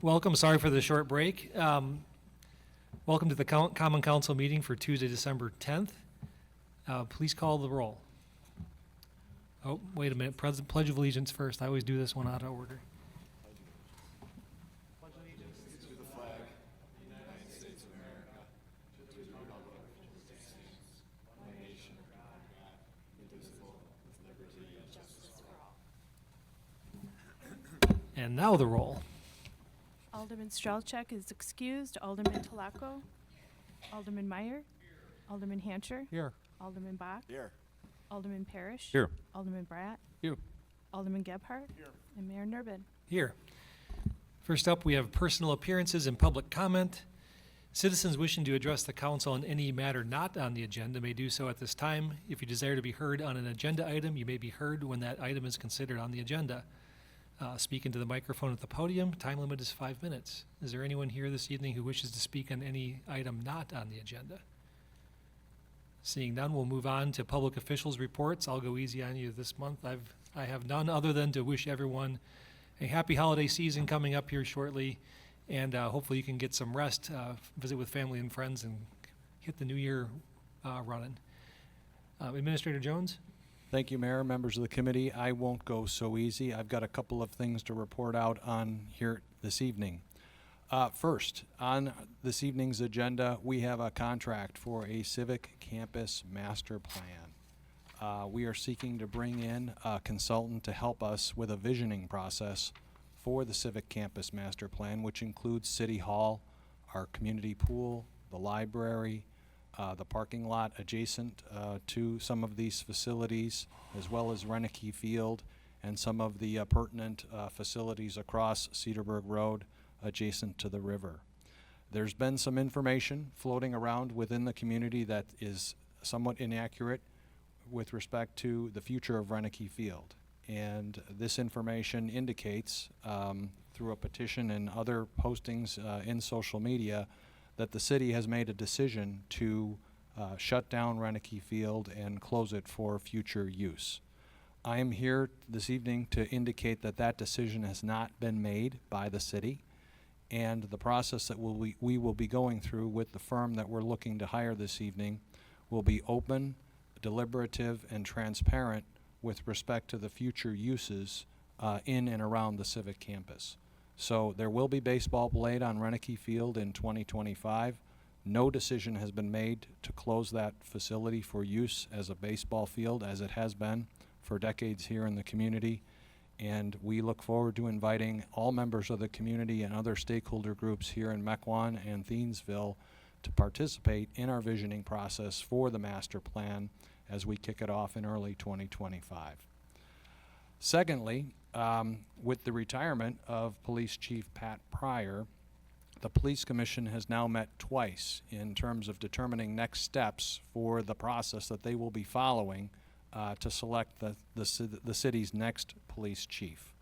Welcome. Sorry for the short break. Welcome to the Common Council meeting for Tuesday, December 10th. Please call the roll. Oh, wait a minute. Pledge of Allegiance first. I always do this one out of order. Pledge allegiance to the flag of the United States of America, to the republic which stands one nation under God, indivisible, with liberty and justice for all. And now the roll. Alderman Strelchak is excused. Alderman Talako. Alderman Meyer. Alderman Hancher. Here. Alderman Bach. Here. Alderman Parrish. Here. Alderman Bratt. Here. Alderman Gebhardt. Here. And Mayor Nurbin. Here. First up, we have personal appearances and public comment. Citizens wishing to address the council on any matter not on the agenda may do so at this time. If you desire to be heard on an agenda item, you may be heard when that item is considered on the agenda. Speak into the microphone at the podium. Time limit is 5 minutes. Is there anyone here this evening who wishes to speak on any item not on the agenda? Seeing none, we'll move on to public officials' reports. I'll go easy on you this month. I have none other than to wish everyone a happy holiday season coming up here shortly, and hopefully you can get some rest, visit with family and friends, and hit the new year running. Administrator Jones? Thank you, Mayor, members of the committee. I won't go so easy. I've got a couple of things to report out on here this evening. First, on this evening's agenda, we have a contract for a civic campus master plan. We are seeking to bring in a consultant to help us with a visioning process for the civic campus master plan, which includes City Hall, our community pool, the library, the parking lot adjacent to some of these facilities, as well as Renneke Field and some of the pertinent facilities across Cedarburg Road adjacent to the river. There's been some information floating around within the community that is somewhat inaccurate with respect to the future of Renneke Field. And this information indicates, through a petition and other postings in social media, that the city has made a decision to shut down Renneke Field and close it for future use. I am here this evening to indicate that that decision has not been made by the city, and the process that we will be going through with the firm that we're looking to hire this evening will be open, deliberative, and transparent with respect to the future uses in and around the civic campus. So there will be baseball played on Renneke Field in 2025. No decision has been made to close that facility for use as a baseball field, as it has been for decades here in the community. And we look forward to inviting all members of the community and other stakeholder groups here in Mequon and Thiensville to participate in our visioning process for the master plan as we kick it off in early 2025. Secondly, with the retirement of Police Chief Pat Pryor, the Police Commission has now met twice in terms of determining next steps for the process that they will be following to select the city's next police chief.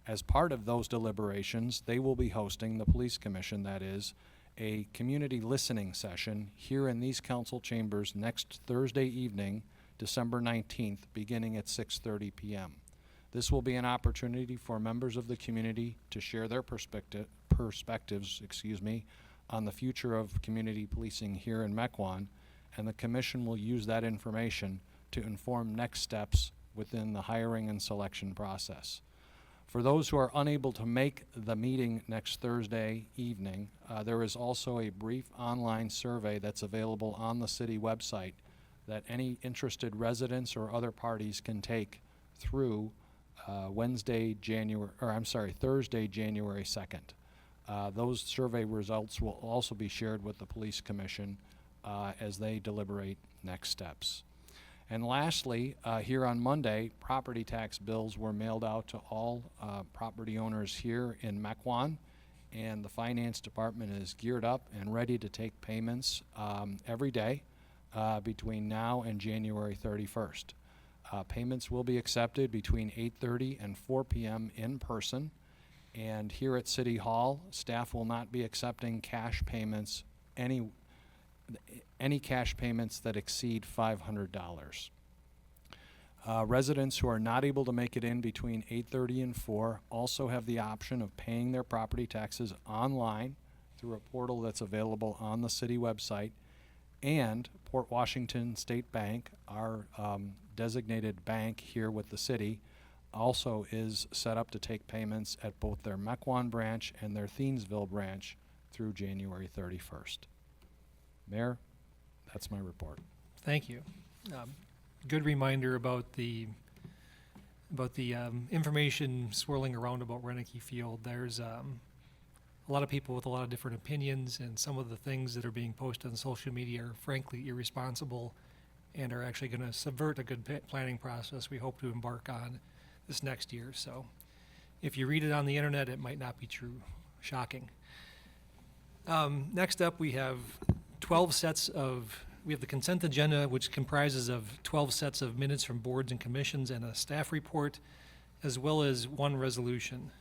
As part of those deliberations, they will be hosting, the Police Commission that is, a community listening session here in these council chambers next Thursday evening, December 19th, beginning at 6:30 p.m. This will be an opportunity for members of the community to share their perspectives on the future of community policing here in Mequon, and the commission will use that information to inform next steps within the hiring and selection process. For those who are unable to make the meeting next Thursday evening, there is also a brief online survey that's available on the city website that any interested residents or other parties can take through Thursday, January 2nd. Those survey results will also be shared with the Police Commission as they deliberate next steps. And lastly, here on Monday, property tax bills were mailed out to all property owners here in Mequon, and the Finance Department is geared up and ready to take payments every day between now and January 31st. Payments will be accepted between 8:30 and 4 p.m. in person, and here at City Hall, staff will not be accepting cash payments, any cash payments that exceed $500. Residents who are not able to make it in between 8:30 and 4 also have the option of paying their property taxes online through a portal that's available on the city website. And Port Washington State Bank, our designated bank here with the city, also is set up to take payments at both their Mequon branch and their Thiensville branch through January 31st. Mayor, that's my report. Thank you. Good reminder about the information swirling around about Renneke Field. There's a lot of people with a lot of different opinions, and some of the things that are being posted on social media are frankly irresponsible and are actually going to subvert a good planning process we hope to embark on this next year. So if you read it on the internet, it might not be true. Shocking. Next up, we have we have the consent agenda, which comprises of 12 sets of minutes from boards and commissions and a staff report, as well as one resolution.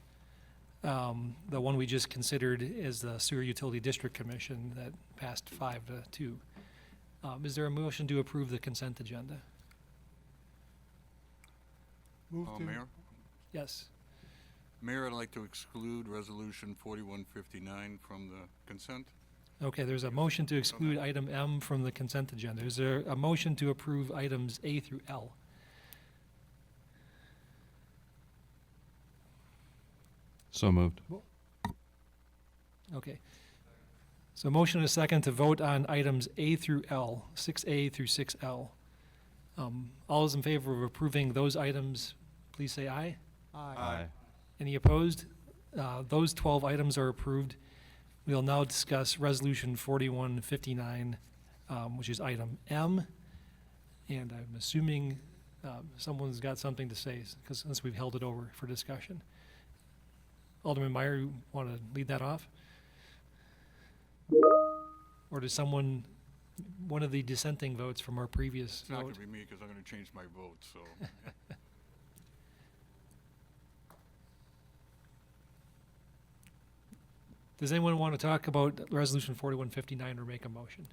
The one we just considered is the Sewer Utility District Commission that passed 5-2. Is there a motion to approve the consent agenda? Mayor? Yes. Mayor, I'd like to exclude Resolution 4159 from the consent. Okay, there's a motion to exclude item M from the consent agenda. Is there a motion to approve items A through L? So moved. Okay. So motion and a second to vote on items A through L, 6A through 6L. All those in favor of approving those items, please say aye. Aye. Any opposed? Those 12 items are approved. We'll now discuss Resolution 4159, which is item M. And I'm assuming someone's got something to say, because since we've held it over for discussion. Alderman Meyer, you want to lead that off? Or does one of the dissenting votes from our previous It's not going vote? to be me because I'm going to change my vote, so. Does anyone want to talk about Resolution 4159 or make a motion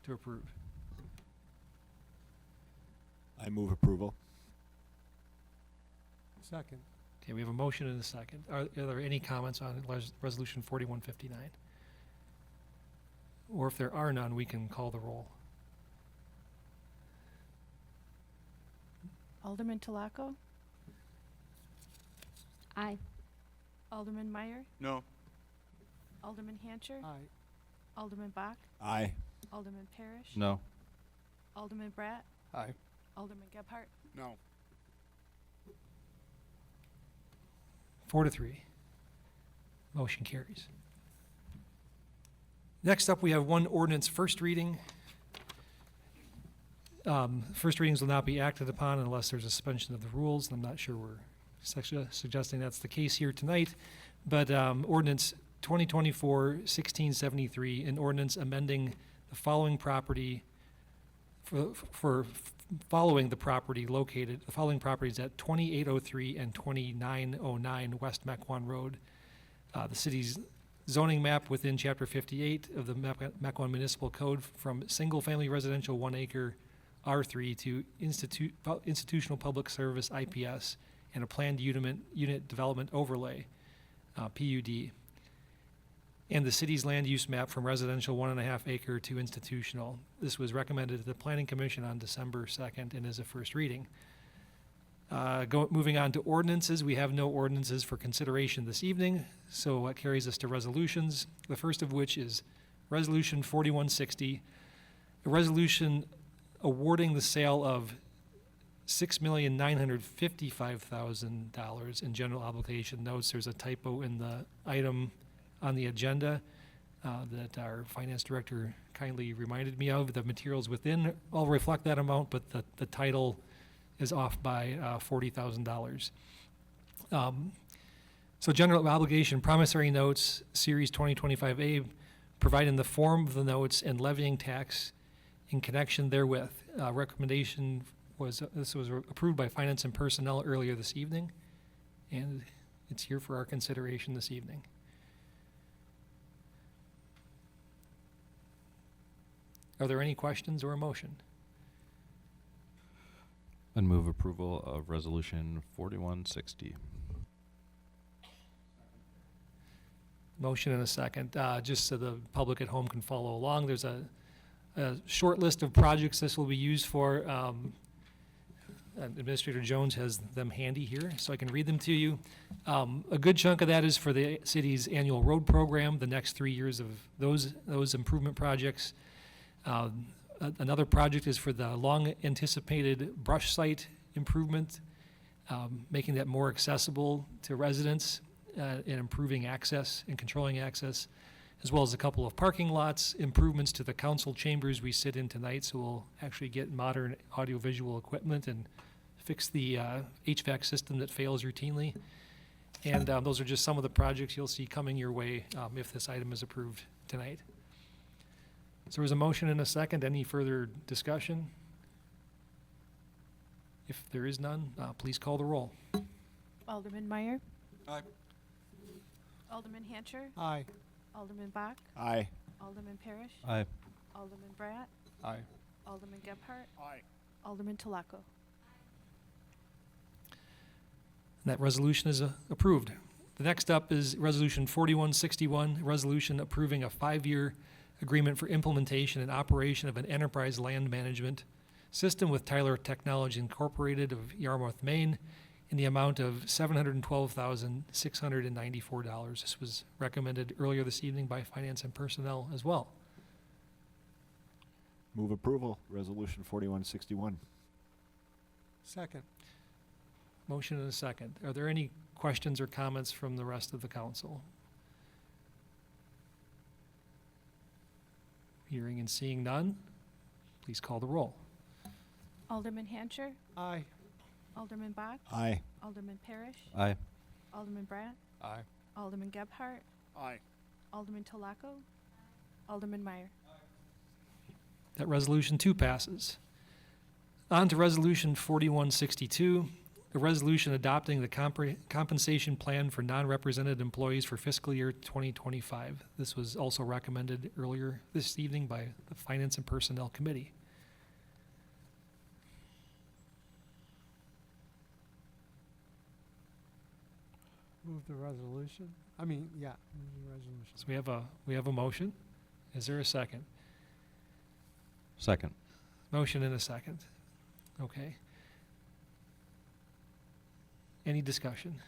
to approve? I move approval. Second. Okay, we have a motion and a second. Are there any comments on Resolution 4159? Or if there are none, we can call the roll. Alderman Talaco, Aye. Alderman Meyer, No. Alderman Hancher, Aye. Alderman Bach, Aye. Alderman Parrish, No. Alderman Bratt, Aye. Alderman Gebhardt, No. 4-3. Motion carries. Next up, we have one ordinance first reading. First readings will not be acted upon unless there's a suspension of the rules. I'm not sure we're suggesting that's the case here tonight, but ordinance 2024-1673, an ordinance amending the following property following the properties at 2803 and 2909 West Mequon Road. The city's zoning map within Chapter 58 of the Mequon Municipal Code from single-family residential 1 acre R3 to institutional public service IPS and a planned unit development overlay, PUD. And the city's land use map from residential 1.5 acre to institutional. This was recommended to the Planning Commission on December 2nd and is a first reading. Moving on to ordinances, we have no ordinances for consideration this evening, so that carries us to resolutions. The first of which is Resolution 4160, a resolution awarding the sale of $6,955,000 in general obligation notes. There's a typo in the item on the agenda that our finance director kindly reminded me of. The materials within all reflect that amount, but the title is off by $40,000. So general obligation promissory notes, Series 2025A, providing the form of the notes and levying tax in connection therewith. Recommendation was, this was approved by Finance and Personnel earlier this evening, and it's here for our consideration this evening. Are there any questions or a motion? And move approval of Resolution 4160. Motion and a second. Just so the public at home can follow along, there's a short list of projects this will be used for. Administrator Jones has them handy here, so I can read them to you. A good chunk of that is for the city's annual road program, the next 3 years of those improvement projects. Another project is for the long-anticipated brush site improvement, making that more accessible to residents and improving access and controlling access, as well as a couple of parking lots, improvements to the council chambers we sit in tonight, so we'll actually get modern audiovisual equipment and fix the HVAC system that fails routinely. And those are just some of the projects you'll see coming your way if this item is approved tonight. So there was a motion and a second. Any further discussion? If there is none, please call the roll. Alderman Meyer. Aye. Alderman Hancher. Aye. Alderman Bach. Aye. Alderman Parrish. Aye. Alderman Bratt. Aye. Alderman Gebhardt. Aye. Alderman Talaco. And that resolution is approved. The next up is Resolution 4161, a resolution approving a 5-year agreement for implementation and operation of an enterprise land management system with Tyler Technology Incorporated of Yarmouth, Maine, in the amount of $712,694. This was recommended earlier this evening by Finance and Personnel as well. Move approval, Resolution 4161. Second. Motion and a second. Are there any questions or comments from the rest of the council? Hearing and seeing none, please call the roll. Alderman Hancher. Aye. Alderman Bach. Aye. Alderman Parrish. Aye. Alderman Bratt. Aye. Alderman Gebhardt. Aye. Alderman Talaco. Alderman Meyer. That resolution too passes. On to Resolution 4162, a resolution adopting the compensation plan for non-represented employees for fiscal year 2025. This was also recommended earlier this evening by the Finance and Personnel Committee. Move the resolution. Move the resolution. So we have a motion. Is there a second? Second. Motion and a second. Okay. Any discussion?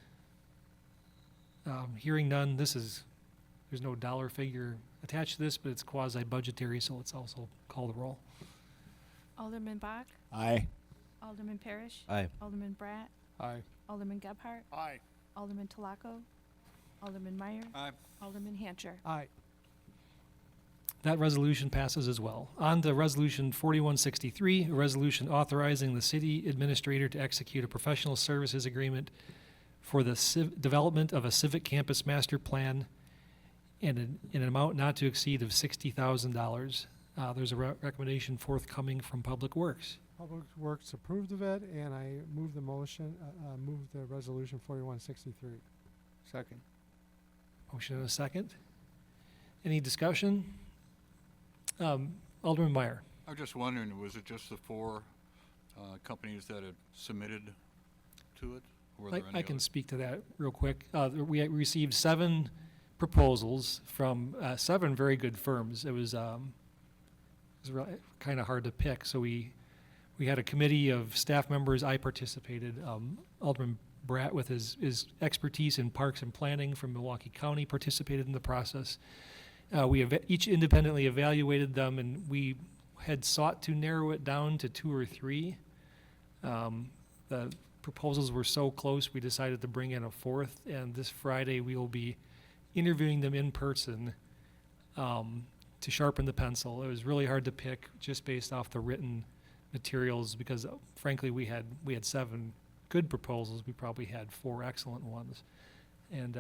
Hearing none, there's no dollar figure attached to this, but it's quasi-budgetary, so let's also call the roll. Alderman Bach. Aye. Alderman Parrish. Aye. Alderman Bratt. Aye. Alderman Gebhardt. Aye. Alderman Talaco. Alderman Meyer. Aye. Alderman Hancher. Aye. That resolution passes as well. On to Resolution 4163, a resolution authorizing the city administrator to execute a professional services agreement for the development of a civic campus master plan in an amount not to exceed of $60,000. There's a recommendation forthcoming from Public Works. Public Works approved of it, and I move the motion, move the resolution 4163. Second. Motion and a second. Any discussion? Alderman Meyer. I was just wondering, was it just the 4 companies that had submitted to it? Or were there any I can others? speak to that real quick. We received 7 proposals from 7 very good firms. It was kind of hard to pick, so we had a committee of staff members. I participated. Alderman Bratt, with his expertise in parks and planning from Milwaukee County, participated in the process. We have each independently evaluated them, and we had sought to narrow it down to 2 or 3. The proposals were so close, we decided to bring in a 4th, and this Friday we will be interviewing them in person to sharpen the pencil. It was really hard to pick just based off the written materials because, frankly, we had 7 good proposals. We probably had 4 excellent ones, and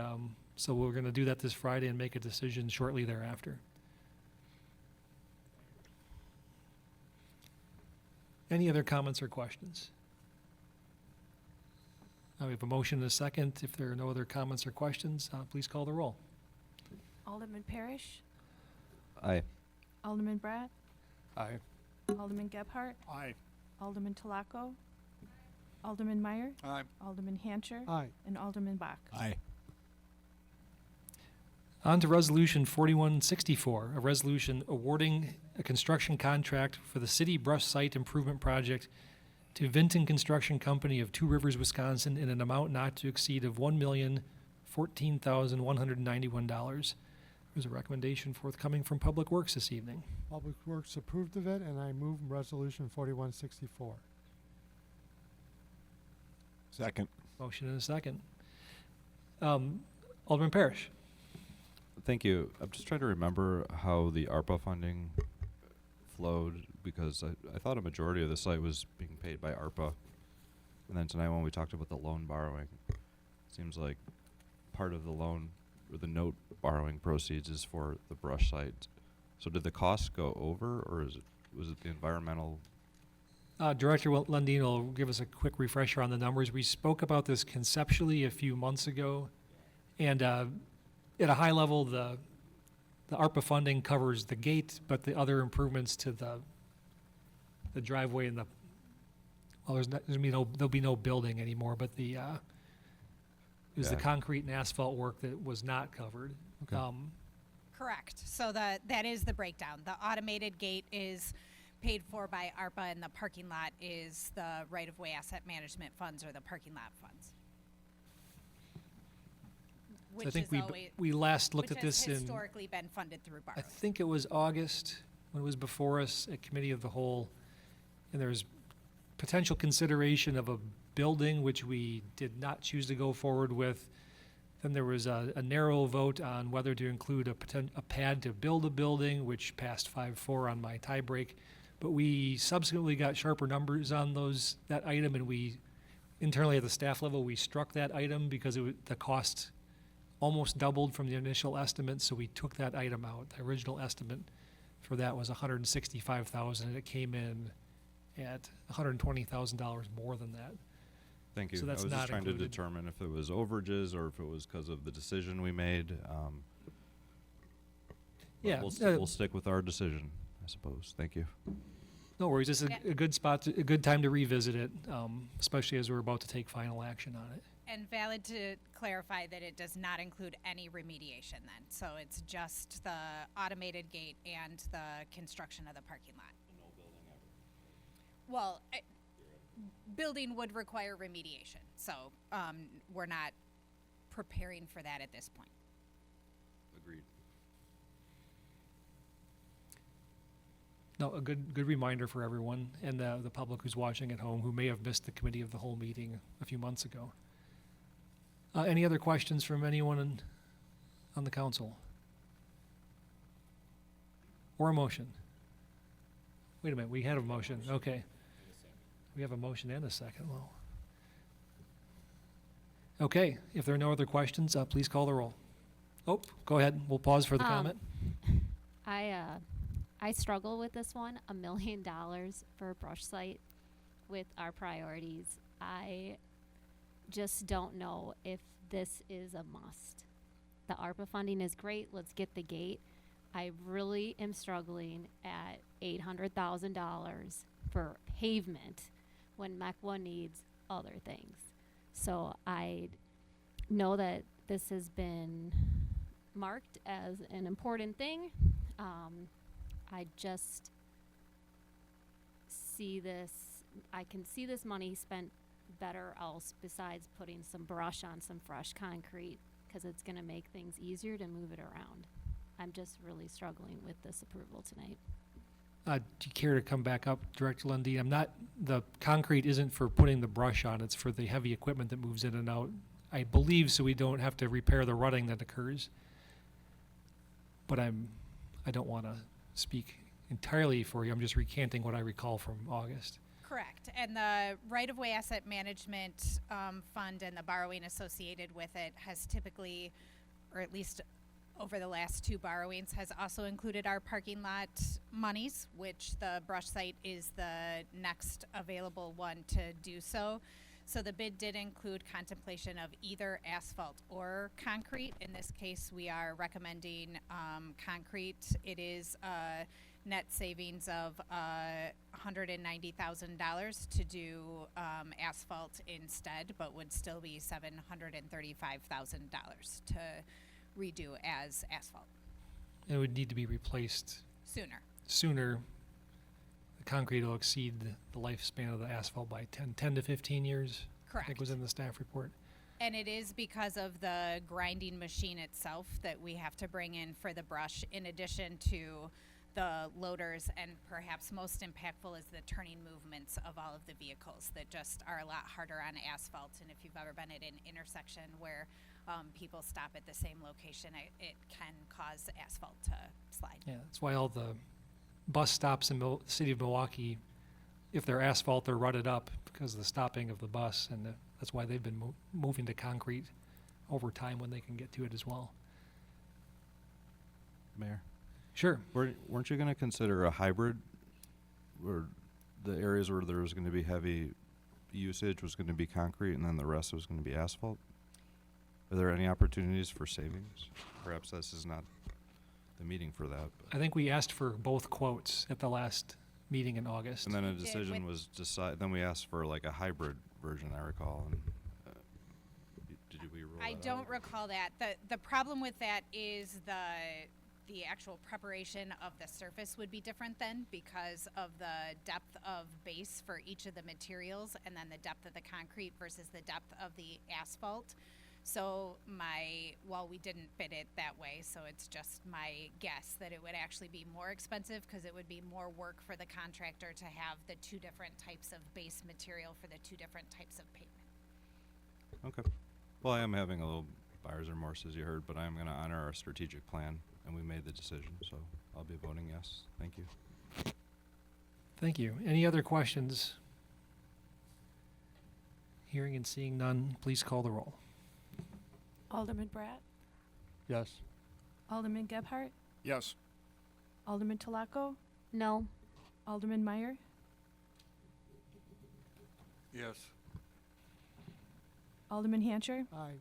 so we're going to do that this Friday and make a decision shortly thereafter. Any other comments or questions? We have a motion and a second. If there are no other comments or questions, please call the roll. Alderman Parrish. Aye. Alderman Bratt. Aye. Alderman Gebhardt. Aye. Alderman Talaco. Alderman Meyer, Aye. Alderman Hancher, Aye. and Alderman Bach. Aye. On to Resolution 4164, a resolution awarding a construction contract for the city brush site improvement project to Vinton Construction Company of Two Rivers, Wisconsin, in an amount not to exceed of $1,014,191. There's a recommendation forthcoming from Public Works this evening. Public Works approved of it, and I move resolution 4164. Second. Motion and a second. Alderman Parrish. Thank you. I'm just trying to remember how the ARPA funding flowed, because I thought a majority of the site was being paid by ARPA. And then tonight when we talked about the loan borrowing, it seems like part of the loan or the note borrowing proceeds is for the brush site. So did the costs go over, or was it the environmental? Director Lundin will give us a quick refresher on the numbers. We spoke about this conceptually a few months ago, and at a high level, the ARPA funding covers the gate, but the other improvements to the driveway and there'll be no building anymore, but it was the Yeah. concrete and asphalt work that was not covered. Okay. Correct. So that is the breakdown. The automated gate is paid for by ARPA, and the parking lot is the right-of-way asset management funds or the parking lot funds. So Which I think is always, we last looked which at this has in, historically been funded through I borrowing. think it was August, when it was before us at Committee of the Whole, and there was potential consideration of a building, which we did not choose to go forward with. Then there was a narrow vote on whether to include a pad to build a building, which passed 5-4 on my tie break. But we subsequently got sharper numbers on that item, and we, internally at the staff level, we struck that item because the cost almost doubled from the initial estimate, so we took that item out. The original estimate for that was $165,000, and it came in at $120,000 more than that. Thank you. So that's I was not just trying included. to determine if it was overages or if it was because of the decision we made. But Yeah, we'll stick with our decision, I suppose. Thank you. No worries. This is Yeah. a good spot, a good time to revisit it, especially as we're about to take final action on it. And valid to clarify that it does not include any remediation then. So it's just the automated gate and the construction of the parking lot. No building ever. Well, building would require remediation, so we're not preparing for that at this point. Agreed. No, a good reminder for everyone and the public who's watching at home who may have missed the Committee of the Whole meeting a few months ago. Any other questions from anyone on the council? Or a motion? Wait a minute, we had a motion, okay. We have a motion and a second, well. Okay, if there are no other questions, please call the roll. Oh, go ahead, we'll pause for the comment. I struggle with this one, $1 million for a brush site with our priorities. I just don't know if this is a must. The ARPA funding is great, let's get the gate. I really am struggling at $800,000 for pavement when Mequon needs other things. So I know that this has been marked as an important thing. I just see this, I can see this money spent better else besides putting some brush on some fresh concrete, because it's going to make things easier to move it around. I'm just really struggling with this approval tonight. Do you care to come back up, Director Lundy? The concrete isn't for putting the brush on, it's for the heavy equipment that moves in and out, I believe, so we don't have to repair the rutting that occurs. But I don't want to speak entirely for you, I'm just recanting what I recall from August. Correct. And the right-of-way asset management fund and the borrowing associated with it has typically, or at least over the last two borrowings, has also included our parking lot monies, which the brush site is the next available one to do so. So the bid did include contemplation of either asphalt or concrete. In this case, we are recommending concrete. It is a net savings of $190,000 to do asphalt instead, but would still be $735,000 to redo as asphalt It would need to be replaced sooner. sooner. The concrete will exceed the lifespan of the asphalt by 10 to 15 years. I Correct. think was in the staff report. And it is because of the grinding machine itself that we have to bring in for the brush, in addition to the loaders, and perhaps most impactful is the turning movements of all of the vehicles that just are a lot harder on asphalt. And if you've ever been at an intersection where people stop at the same location, it can cause asphalt to slide. Yeah, that's why all the bus stops in the city of Milwaukee, if they're asphalt, they're rutted up because of the stopping of the bus, and that's why they've been moving to concrete over time when they can get to it as well. Mayor, Sure. weren't you going to consider a hybrid, where the areas where there was going to be heavy usage was going to be concrete, and then the rest was going to be asphalt? Are there any opportunities for savings? Perhaps this is not the meeting for that. I think we asked for both quotes at the last meeting in August. And then a We did decision with- was decided. Then we asked for like a hybrid version, I recall. And did we roll I that don't out? recall that. The problem with that is the actual preparation of the surface would be different then, because of the depth of base for each of the materials, and then the depth of the concrete versus the depth of the asphalt. So while we didn't fit it that way, so it's just my guess that it would actually be more expensive, because it would be more work for the contractor to have the two different types of base material for the two different types of pavement. Okay. Well, I am having a little buyer's remorse, as you heard, but I am going to honor our strategic plan, and we made the decision, so I'll be voting yes. Thank you. Thank you. Any other questions? Hearing and seeing none, please call the roll. Alderman Bratt, Yes. Alderman Gebhardt, Yes. Alderman Talaco, No. Alderman Meyer, Yes. Alderman Hancher, Aye.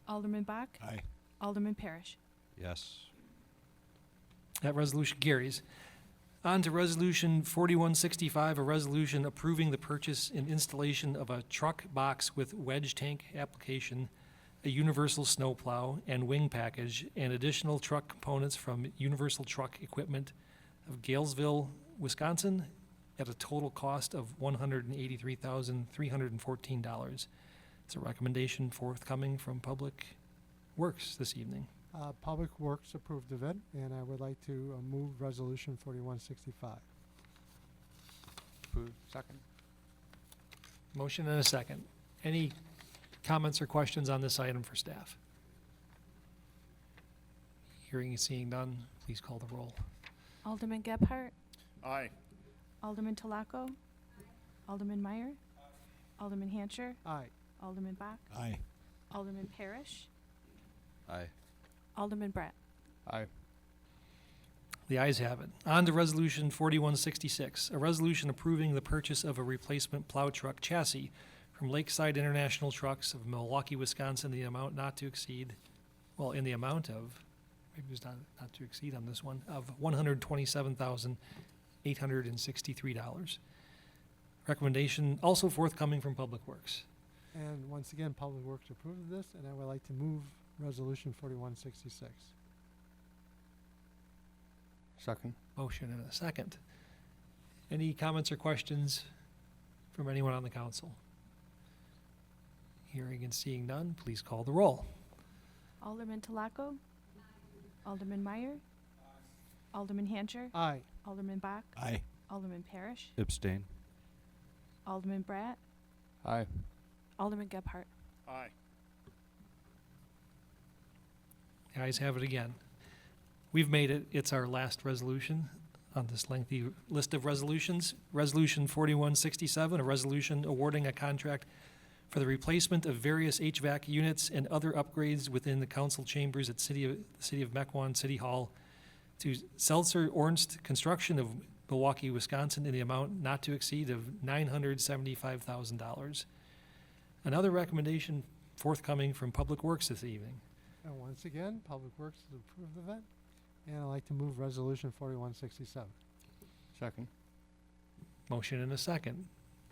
Alderman Bach, Aye. Alderman Parrish. Yes. That resolution carries. On to Resolution 4165, a resolution approving the purchase and installation of a truck box with wedge tank application, a universal snowplow and wing package, and additional truck components from Universal Truck Equipment of Galesville, Wisconsin, at a total cost of $183,314. It's a recommendation forthcoming from Public Works this evening. Public Works approved of it, and I would like to move Resolution 4165. Approved. Second. Motion and a second. Any comments or questions on this item for staff? Hearing and seeing none, please call the roll. Alderman Gebhardt, Aye. Alderman Talaco, Alderman Meyer, Alderman Hancher, Aye. Alderman Bach, Aye. Alderman Parrish, Aye. Alderman Bratt. Aye. The ayes have it. On to Resolution 4166, a resolution approving the purchase of a replacement plow truck chassis from Lakeside International Trucks of Milwaukee, Wisconsin, in the amount not to exceed, in the amount of, maybe it was not to exceed on this one, of $127,863. Recommendation also forthcoming from Public Works. And once again, Public Works approved of this, and I would like to move Resolution 4166. Second. Motion and a second. Any comments or questions from anyone on the council? Hearing and seeing none, please call the roll. Alderman Talaco, Alderman Meyer, Alderman Hancher, Aye. Alderman Bach, Aye. Alderman Parrish, Abstain. Alderman Bratt, Aye. Alderman Gebhardt. Aye. The ayes have it again. We've made it. It's our last resolution on this lengthy list of resolutions. Resolution 4167, a resolution awarding a contract for the replacement of various HVAC units and other upgrades within the council chambers at the City of Mequon City Hall to Seltzer Ornst Construction of Milwaukee, Wisconsin, in the amount not to exceed of $975,000. Another recommendation forthcoming from Public Works this evening. And once again, Public Works has approved of it, and I'd like to move Resolution 4167. Second. Motion and a second.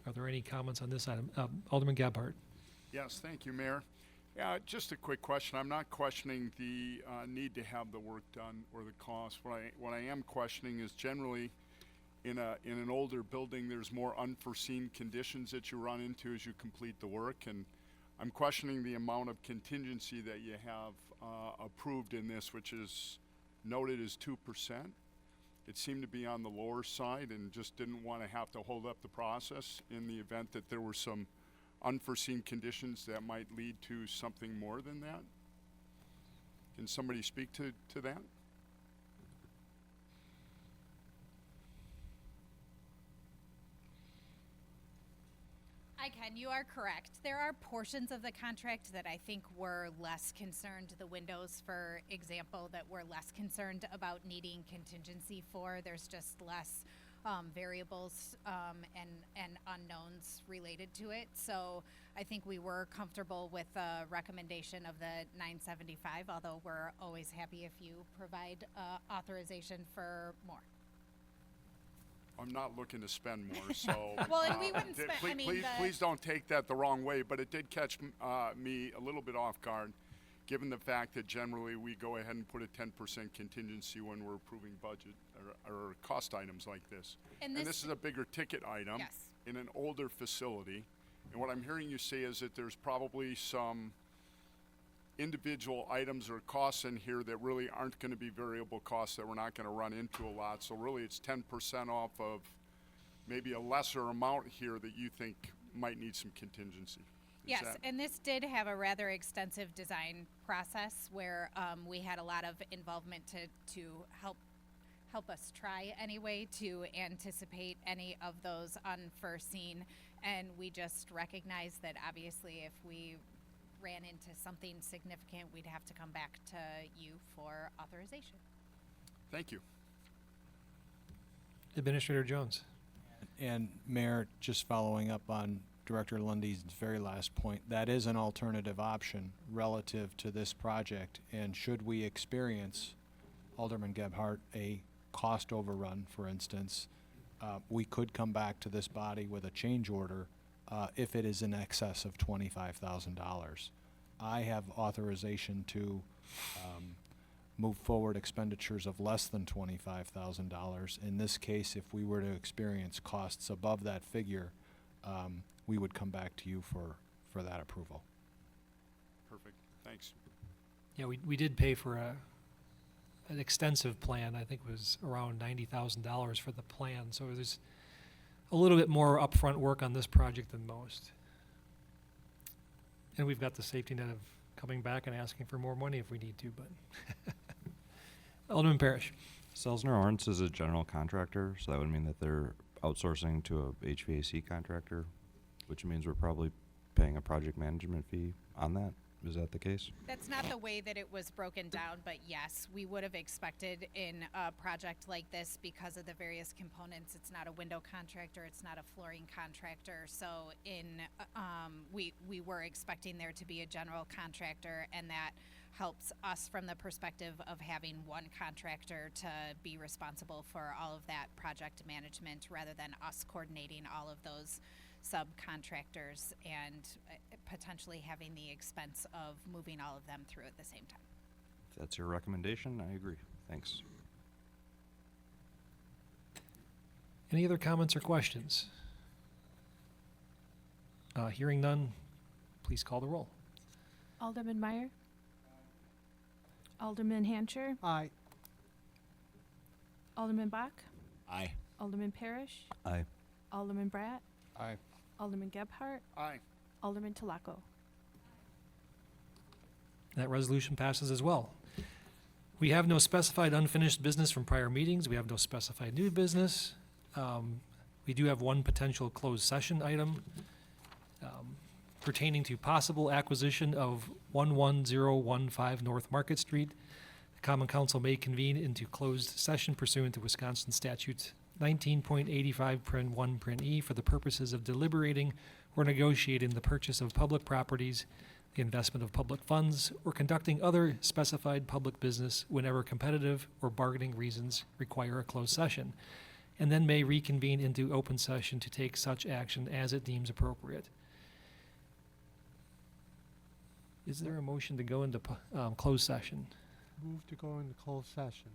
Are there any comments on this item? Alderman Gebhardt. Yes, thank you, Mayor. Yeah, just a quick question. I'm not questioning the need to have the work done or the cost. What I am questioning is generally in an older building, there's more unforeseen conditions that you run into as you complete the work, and I'm questioning the amount of contingency that you have approved in this, which is noted as 2%. It seemed to be on the lower side, and just didn't want to have to hold up the process in the event that there were some unforeseen conditions that might lead to something more than that. Can somebody speak to that? I can. You are correct. There are portions of the contract that I think were less concerned. The windows, for example, that we're less concerned about needing contingency for. There's just less variables and unknowns related to it. So I think we were comfortable with the recommendation of the 975, although we're always happy if you provide authorization for more. I'm not looking to spend more, so. Well, and we wouldn't spend, I mean, Please don't take that the wrong way, but it did catch me a little bit off guard, given the fact that generally we go ahead and put a 10% contingency when we're approving budget or cost items like this. And this is a bigger ticket item. Yes. In an older facility. And what I'm hearing you say is that there's probably some individual items or costs in here that really aren't going to be variable costs that we're not going to run into a lot. So really it's 10% off of maybe a lesser amount here that you think might need some contingency. Yes, and this did have a rather extensive design process where we had a lot of involvement to help us try anyway to anticipate any of those unforeseen. And we just recognized that obviously if we ran into something significant, we'd have to come back to you for authorization. Thank you. Administrator Jones. And Mayor, just following up on Director Lundy's very last point, that is an alternative option relative to this project. And should we experience, Alderman Gebhardt, a cost overrun, for instance, we could come back to this body with a change order if it is in excess of $25,000. I have authorization to move forward expenditures of less than $25,000. In this case, if we were to experience costs above that figure, we would come back to you for that approval. Perfect. Thanks. Yeah, we did pay for an extensive plan. I think it was around $90,000 for the plan. So there's a little bit more upfront work on this project than most. And we've got the safety net of coming back and asking for more money if we need to, but. Alderman Parrish. Selsner Owens is a general contractor, so that would mean that they're outsourcing to a HVAC contractor, which means we're probably paying a project management fee on that. Is that the case? That's not the way that it was broken down, but yes, we would have expected in a project like this because of the various components. It's not a window contractor, it's not a flooring contractor. So we were expecting there to be a general contractor, and that helps us from the perspective of having one contractor to be responsible for all of that project management rather than us coordinating all of those subcontractors and potentially having the expense of moving all of them through at the same time. If that's your recommendation, I agree. Thanks. Any other comments or questions? Hearing none, please call the roll. Alderman Meyer. Alderman Hancher. Aye. Alderman Bach. Aye. Alderman Parrish. Aye. Alderman Bratt. Aye. Alderman Gebhardt. Aye. Alderman Telako. That resolution passes as well. We have no specified unfinished business from prior meetings. We have no specified new business. We do have one potential closed session item pertaining to possible acquisition of 11015 North Market Street. The Common Council may convene into closed session pursuant to Wisconsin Statutes 19.85 Prin 1 Prin E for the purposes of deliberating or negotiating the purchase of public properties the investment of public funds, or conducting other specified public business whenever competitive or bargaining reasons require a closed session, and then may reconvene into open session to take such action as it deems appropriate. Is there a motion to go into closed session? Move to go into closed session.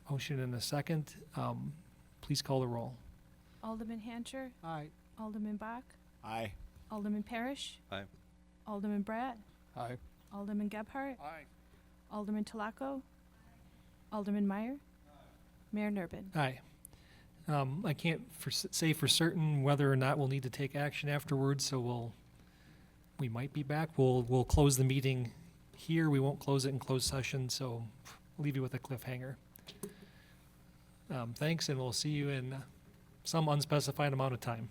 Motion and a second. Please call the roll. Alderman Hancher, Aye. Alderman Bach, Aye. Alderman Parrish, Aye. Alderman Bratt, Aye. Alderman Gebhardt, Aye. Alderman Telacco, Alderman Meyer, Mayor Nurbin. Aye. I can't say for certain whether or not we'll need to take action afterwards, so we might be back. We'll close the meeting here. We won't close it in closed session, so we'll leave you with a cliffhanger. Thanks, and we'll see you in some unspecified amount of time.